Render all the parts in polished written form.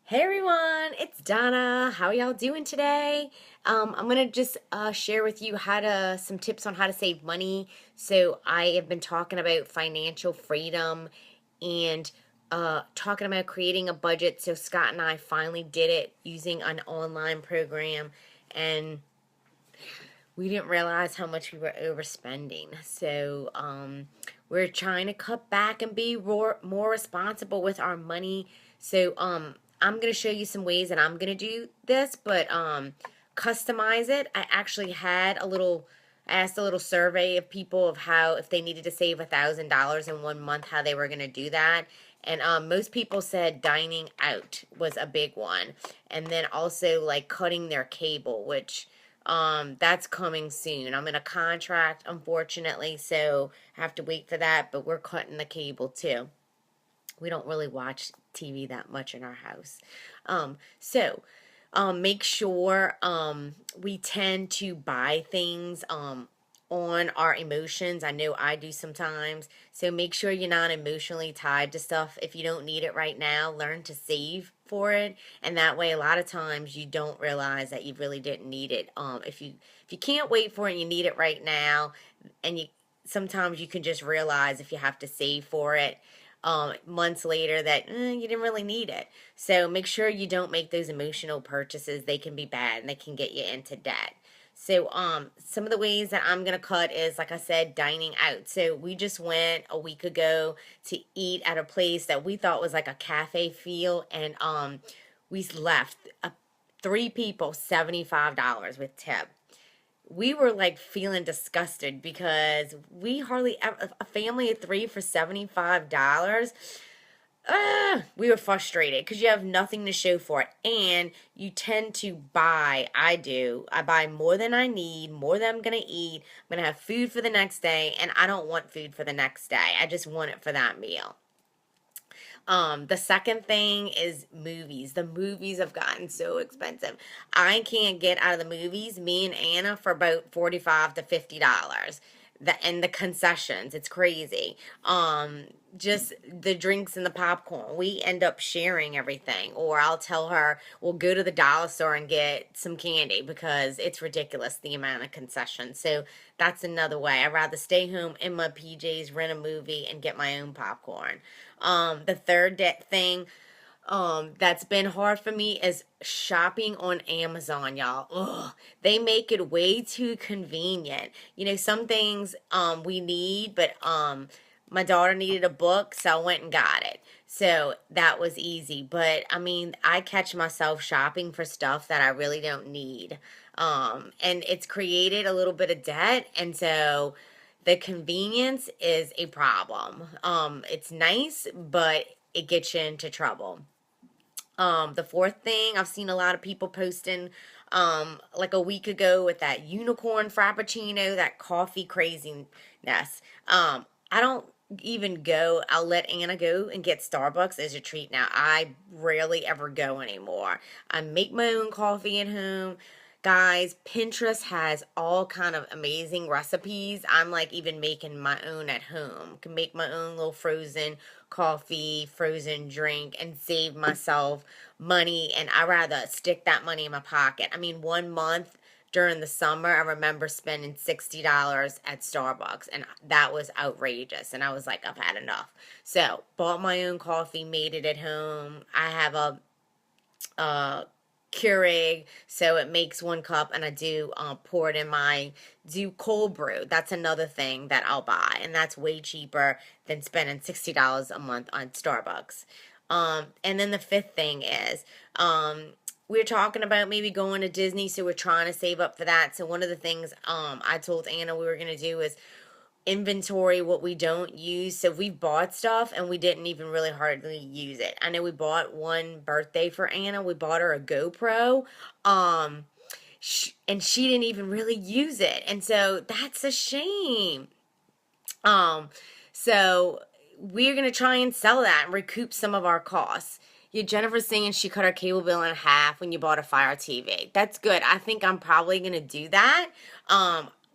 Hey everyone, it's Donna. How y'all doing today? I'm gonna just share with you some tips on how to save money. So I have been talking about financial freedom and talking about creating a budget. So Scott and I finally did it using an online program, and we didn't realize how much we were overspending. So we're trying to cut back and be more responsible with our money. So I'm going to show you some ways that I'm going to do this, but customize it. I asked a little survey of people of how, if they needed to save $1,000 in 1 month, how they were going to do that. And most people said dining out was a big one. And then also like cutting their cable, which that's coming soon. I'm in a contract, unfortunately, so I have to wait for that, but we're cutting the cable too. We don't really watch TV that much in our house. Make sure we tend to buy things on our emotions. I know I do sometimes. So make sure you're not emotionally tied to stuff. If you don't need it right now, learn to save for it. And that way, a lot of times you don't realize that you really didn't need it. If you can't wait for it and you need it right now, and you sometimes you can just realize if you have to save for it months later that you didn't really need it. So make sure you don't make those emotional purchases. They can be bad and they can get you into debt. So some of the ways that I'm gonna cut is, like I said, dining out. So we just went a week ago to eat at a place that we thought was like a cafe feel, and we left three people $75 with tip. We were like feeling disgusted because we hardly ever, a family of three for $75. We were frustrated because you have nothing to show for it, and you tend to buy. I buy more than I need, more than I'm gonna eat. I'm gonna have food for the next day, and I don't want food for the next day. I just want it for that meal. The second thing is movies. The movies have gotten so expensive. I can't get out of the movies, me and Anna, for about $45 to $50. And the concessions, it's crazy. Just the drinks and the popcorn. We end up sharing everything. Or I'll tell her we'll go to the dollar store and get some candy because it's ridiculous the amount of concessions. So that's another way. I'd rather stay home in my PJs, rent a movie, and get my own popcorn. The third thing that's been hard for me is shopping on Amazon, y'all. Ugh, they make it way too convenient. You know, some things we need, but my daughter needed a book, so I went and got it. So that was easy. But I mean, I catch myself shopping for stuff that I really don't need. And it's created a little bit of debt, and so the convenience is a problem. It's nice, but it gets you into trouble. The fourth thing, I've seen a lot of people posting like a week ago with that unicorn frappuccino, that coffee craziness. I don't even go. I'll let Anna go and get Starbucks as a treat now. I rarely ever go anymore. I make my own coffee at home. Guys, Pinterest has all kind of amazing recipes. I'm like even making my own at home. Can make my own little frozen coffee, frozen drink, and save myself money. And I rather stick that money in my pocket. I mean, 1 month during the summer, I remember spending $60 at Starbucks, and that was outrageous. And I was like, I've had enough. So bought my own coffee, made it at home. I have a Keurig, so it makes 1 cup, and I do pour it in do cold brew. That's another thing that I'll buy, and that's way cheaper than spending $60 a month on Starbucks. And then the fifth thing is, we're talking about maybe going to Disney, so we're trying to save up for that. So one of the things I told Anna we were gonna do is inventory what we don't use. So we bought stuff and we didn't even really hardly use it. I know we bought one birthday for Anna. We bought her a GoPro. And she didn't even really use it. And so that's a shame. Um, so we're gonna try and sell that and recoup some of our costs. Yeah, Jennifer's saying she cut her cable bill in half when you bought a Fire TV. That's good. I think I'm probably gonna do that.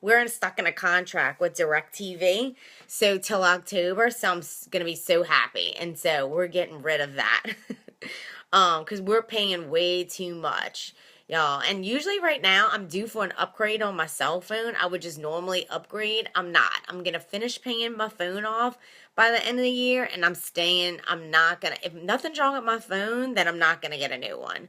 We're stuck in a contract with DirecTV, so till October, so I'm gonna be so happy, and so we're getting rid of that. because we're paying way too much, y'all. And usually right now I'm due for an upgrade on my cell phone. I would just normally upgrade. I'm not. I'm gonna finish paying my phone off by the end of the year, and I'm staying. I'm not gonna. If nothing's wrong with my phone, then I'm not gonna get a new one.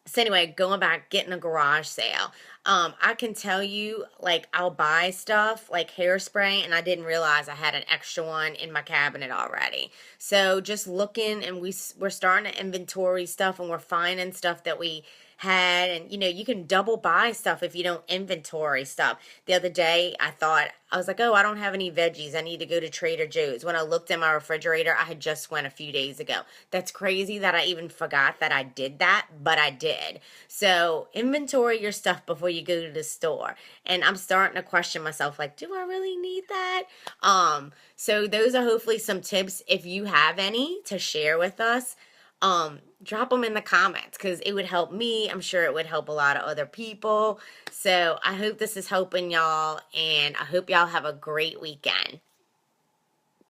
So anyway, going back, getting a garage sale. I can tell you, like, I'll buy stuff like hairspray, and I didn't realize I had an extra one in my cabinet already. So just looking, and we're starting to inventory stuff, and we're finding stuff that we had, and you can double buy stuff if you don't inventory stuff. The other day, I was like, oh, I don't have any veggies. I need to go to Trader Joe's. When I looked in my refrigerator, I had just went a few days ago. That's crazy that I even forgot that I did that, but I did. So inventory your stuff before you go to the store. And I'm starting to question myself, like, do I really need that? So those are hopefully some tips, if you have any, to share with us. Drop them in the comments, because it would help me. I'm sure it would help a lot of other people. So I hope this is helping y'all, and I hope y'all have a great weekend.